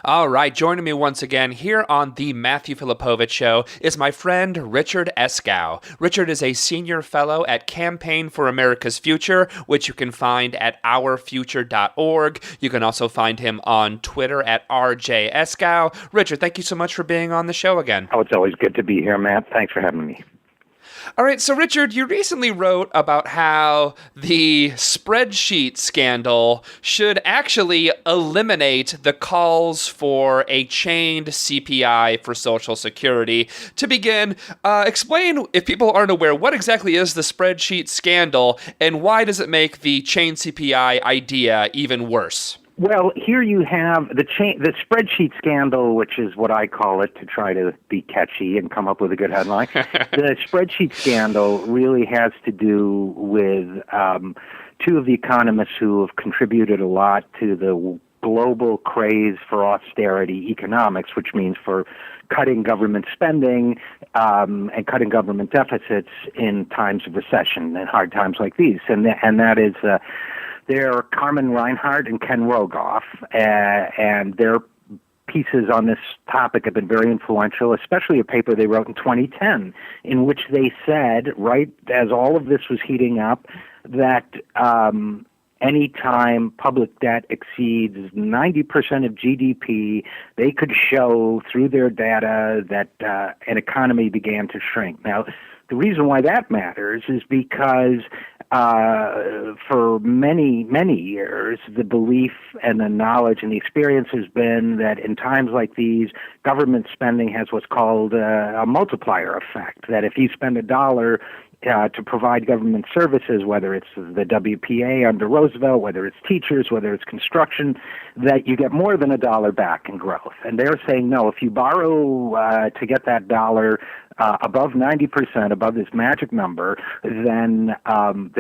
All right, joining me once again here on the Matthew Filipowicz Show is my friend Richard Eskow. Richard is a senior fellow at Campaign for America's Future, which you can find at ourfuture.org. You can also find him on Twitter at RJ Eskow. Richard, thank you so much for being on the show again. Oh, it's always good to be here, Matt. Thanks for having me. All right, so Richard, you recently wrote about how the spreadsheet scandal should actually eliminate the calls for a chained CPI for Social Security. To begin, explain, if people aren't aware, what exactly is the spreadsheet scandal and why does it make the chained CPI idea even worse? Well, here you have the spreadsheet scandal, which is what I call it to try to be catchy and come up with a good headline. The spreadsheet scandal really has to do with two of the economists who have contributed a lot to the global craze for austerity economics, which means for cutting government spending and cutting government deficits in times of recession and hard times like these. And that is... They're Carmen Reinhart and Ken Rogoff, and their pieces on this topic have been very influential, especially a paper they wrote in 2010, in which they said, right as all of this was heating up, that any time public debt exceeds 90% of GDP, they could show through their data that an economy began to shrink. Now, the reason why that matters is because for many, many years, the belief and the knowledge and the experience has been that in times like these, government spending has what's called a multiplier effect, that if you spend $1 to provide government services, whether it's the WPA under Roosevelt, whether it's teachers, whether it's construction, that you get more than $1 back in growth. And they're saying, no, if you borrow to get that dollar above 90%, above this magic number, then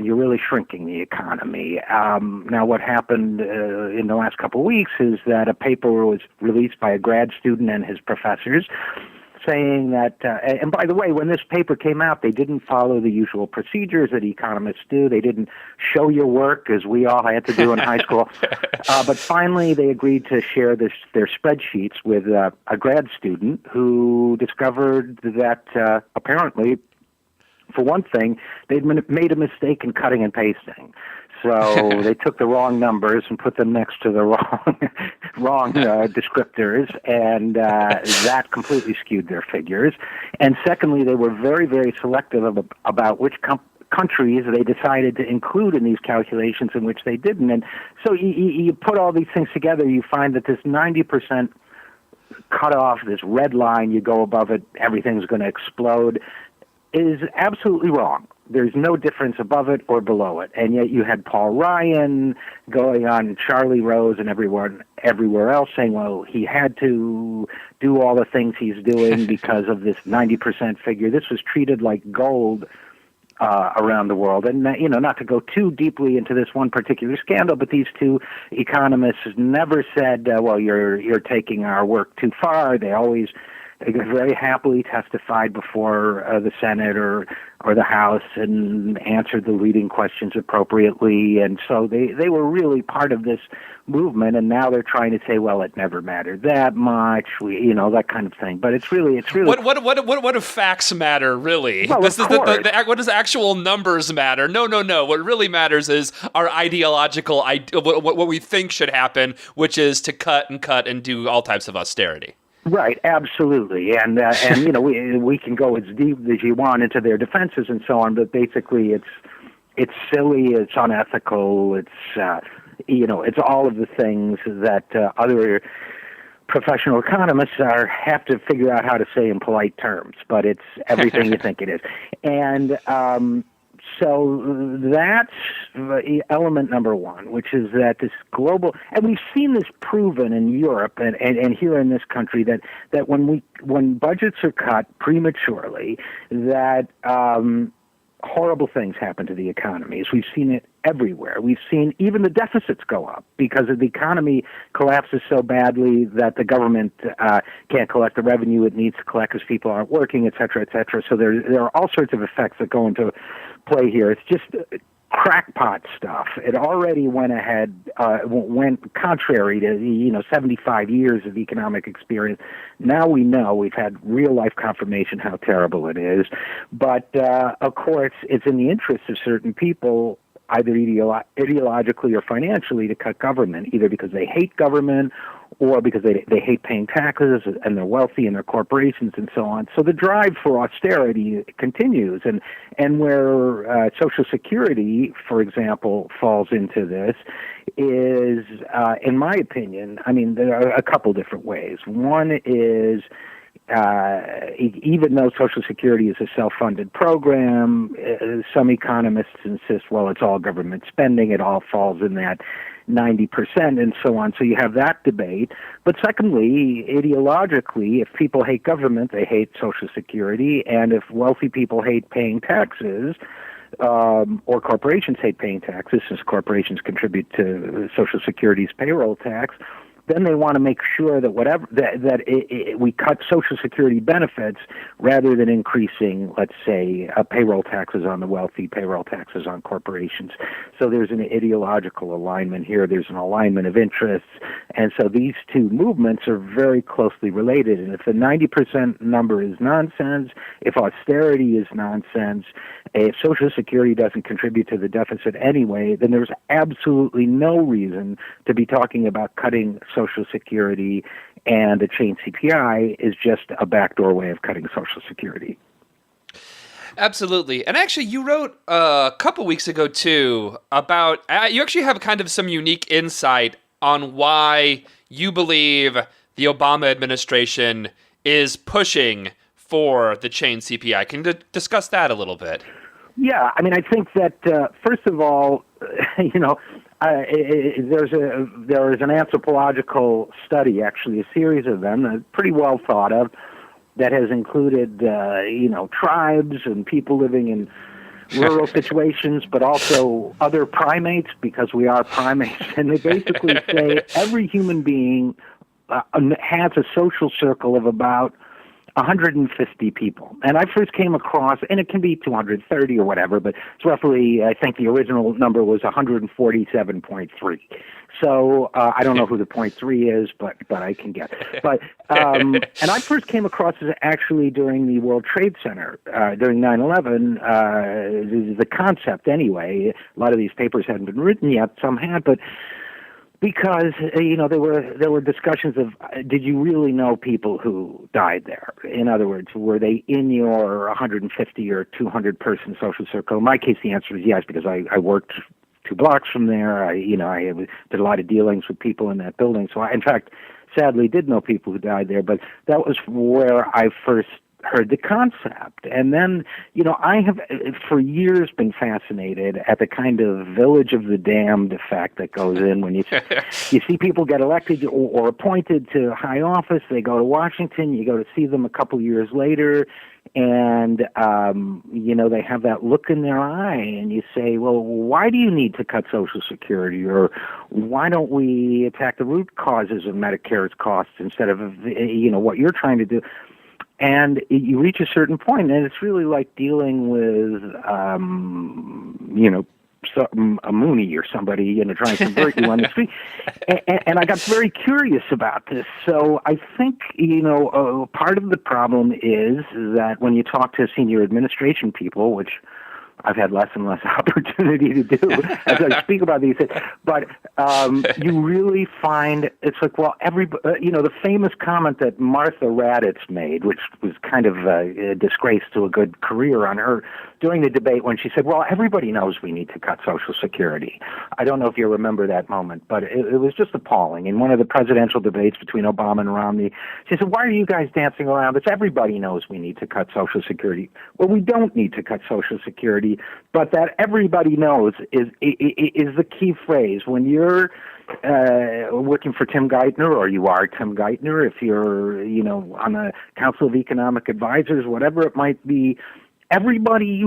you're really shrinking the economy. Now, what happened in the last couple of weeks is that a paper was released by a grad student and his professors saying that, and by the way, when this paper came out, they didn't follow the usual procedures that economists do. They didn't show your work, as we all had to do in high school. But finally, they agreed to share their spreadsheets with a grad student who discovered that apparently, for one thing, they'd made a mistake in cutting and pasting. So they took the wrong numbers and put them next to the wrong descriptors, and that completely skewed their figures. And secondly, they were very, very selective about which countries they decided to include in these calculations and which they didn't. And so you put all these things together, you find that this 90% cutoff, this red line, you go above it, everything's going to explode, is absolutely wrong. There's no difference above it or below it. And yet you had Paul Ryan going on, Charlie Rose and everywhere else saying, well, he had to do all the things he's doing because of this 90% figure. This was treated like gold around the world. And, not to go too deeply into this one particular scandal, but these two economists never said, well, you're taking our work too far. They always very happily testified before the Senate or the House and answered the leading questions appropriately. And so they were really part of this movement, and now they're trying to say, well, it never mattered that much, that kind of thing. But it's really what do facts matter, really? Well, what does actual numbers matter? No. What really matters is our ideological what we think should happen, which is to cut and do all types of austerity. Right, absolutely, and we can go as deep as you want into their defenses and so on, but basically it's silly, it's unethical, it's all of the things that other professional economists have to figure out how to say in polite terms, but it's everything you think it is, and so that's element number one, which is that this global, and we've seen this proven in Europe and here in this country that when budgets are cut prematurely, that horrible things happen to the economies. We've seen it everywhere. We've seen even the deficits go up because the economy collapses so badly that the government can't collect the revenue it needs to collect because people aren't working, et cetera, et cetera. So there are all sorts of effects that go into play here. It's just crackpot stuff. It already went ahead, went contrary to 75 years of economic experience. Now we know, we've had real life confirmation how terrible it is. But of course, it's in the interest of certain people, either ideologically or financially, to cut government, either because they hate government or because they hate paying taxes and they're wealthy and they're corporations and so on. So the drive for austerity continues. And where Social Security, for example, falls into this is, in my opinion, I mean, there are a couple different ways. One is, even though Social Security is a self-funded program, some economists insist, well, it's all government spending, it all falls in that 90% and so on. So you have that debate. But secondly, ideologically, if people hate government, they hate Social Security, and if wealthy people hate paying taxes, or corporations hate paying taxes, since corporations contribute to Social Security's payroll tax, then they want to make sure that we cut Social Security benefits rather than increasing, let's say, payroll taxes on the wealthy, payroll taxes on corporations. So there's an ideological alignment here. There's an alignment of interests. And so these two movements are very closely related. And if the 90% number is nonsense, if austerity is nonsense, if Social Security doesn't contribute to the deficit anyway, then there's absolutely no reason to be talking about cutting Social Security, and the Chained CPI is just a backdoor way of cutting Social Security. Absolutely. And actually, you wrote a couple weeks ago, too, about, you actually have kind of some unique insight on why you believe the Obama administration is pushing for the Chained CPI. Can you discuss that a little bit? Yeah, I mean, I think that, first of all, there is an anthropological study, actually, a series of them, pretty well thought of, that has included, tribes and people living in rural situations, but also other primates, because we are primates. And they basically say every human being has a social circle of about 150 people. And I first came across, and it can be 230 or whatever, but it's roughly, I think the original number was 147.3. So I don't know who the 0.3 is, but I can get it. But and I first came across it actually during the World Trade Center, during 9/11. The concept, anyway. A lot of these papers hadn't been written yet. Some had, but because there were discussions of, did you really know people who died there? In other words, were they in your 150 or 200 person social circle? In my case, the answer is yes, because I worked 2 blocks from there. I did a lot of dealings with people in that building. So I, in fact, sadly did know people who died there. But that was where I first heard the concept. And then, I have for years been fascinated at the kind of village of the damned effect that goes in when you see people get elected or appointed to high office. They go to Washington, you go to see them a couple years later, and they have that look in their eye, and you say, well, why do you need to cut Social Security, or why don't we attack the root causes of Medicare's costs instead of what you're trying to do? And you reach a certain point, and it's really like dealing with, a Mooney or somebody, trying to convert you on the street. And I got very curious about this. So I think, part of the problem is that when you talk to senior administration people, which I've had less and less opportunity to do as I speak about these things. But you really find it's like, well, the famous comment that Martha Raddatz made, which was kind of a disgrace to a good career on her during the debate, when she said, well, everybody knows we need to cut Social Security. I don't know if you remember that moment, but it was just appalling. In one of the presidential debates between Obama and Romney, she said, why are you guys dancing around this? Everybody knows we need to cut Social Security. Well, we don't need to cut Social Security, but that everybody knows is the key phrase. When you're working for Tim Geithner, or you are Tim Geithner, if you're, on the Council of Economic Advisors, whatever it might be, everybody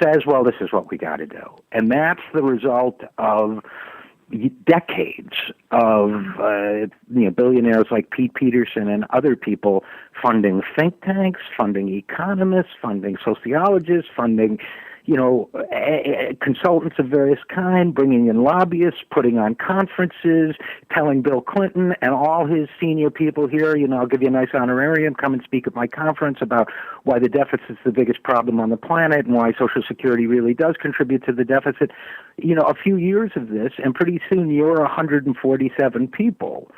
says, well, this is what we got to do. And that's the result of decades of billionaires like Pete Peterson and other people funding think tanks, funding economists, funding sociologists, funding consultants of various kind, bringing in lobbyists, putting on conferences, telling Bill Clinton and all his senior people here, I'll give you a nice honorarium, come and speak at my conference about why the deficit's the biggest problem on the planet and why Social Security really does contribute to the deficit. A few years of this, and pretty soon your 147 people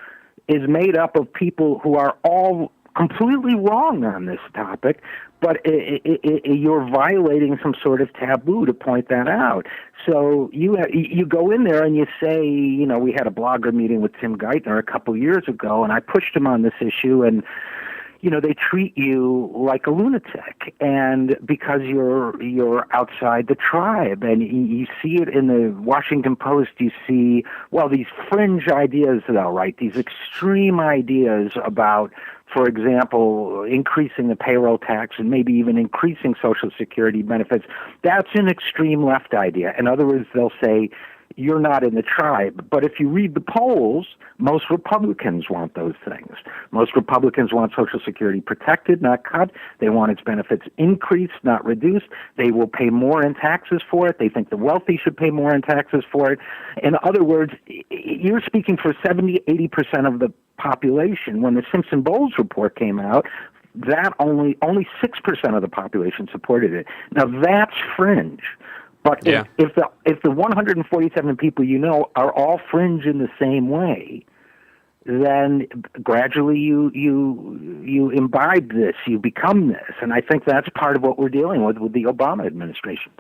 is made up of people who are all completely wrong on this topic, but you're violating some sort of taboo to point that out. So you go in there and you say, we had a blogger meeting with Tim Geithner a couple years ago, and I pushed him on this issue, and they treat you like a lunatic, and because you're outside the tribe, and you see it in the Washington Post. You see, these fringe ideas, though, right? These extreme ideas about, for example, increasing the payroll tax and maybe even increasing Social Security benefits. That's an extreme left idea. In other words, they'll say, you're not in the tribe. But if you read the polls, most Republicans want those things. Most Republicans want Social Security protected, not cut. They want its benefits increased, not reduced. They will pay more in taxes for it. They think the wealthy should pay more in taxes for it. In other words, you're speaking for 70, 80% of the population. When the Simpson-Bowles report came out, that only 6% of the population supported it. Now, that's fringe. But if the 147 people are all fringe in the same way, then gradually you imbibe this, you become this, and I think that's part of what we're dealing with the Obama administration.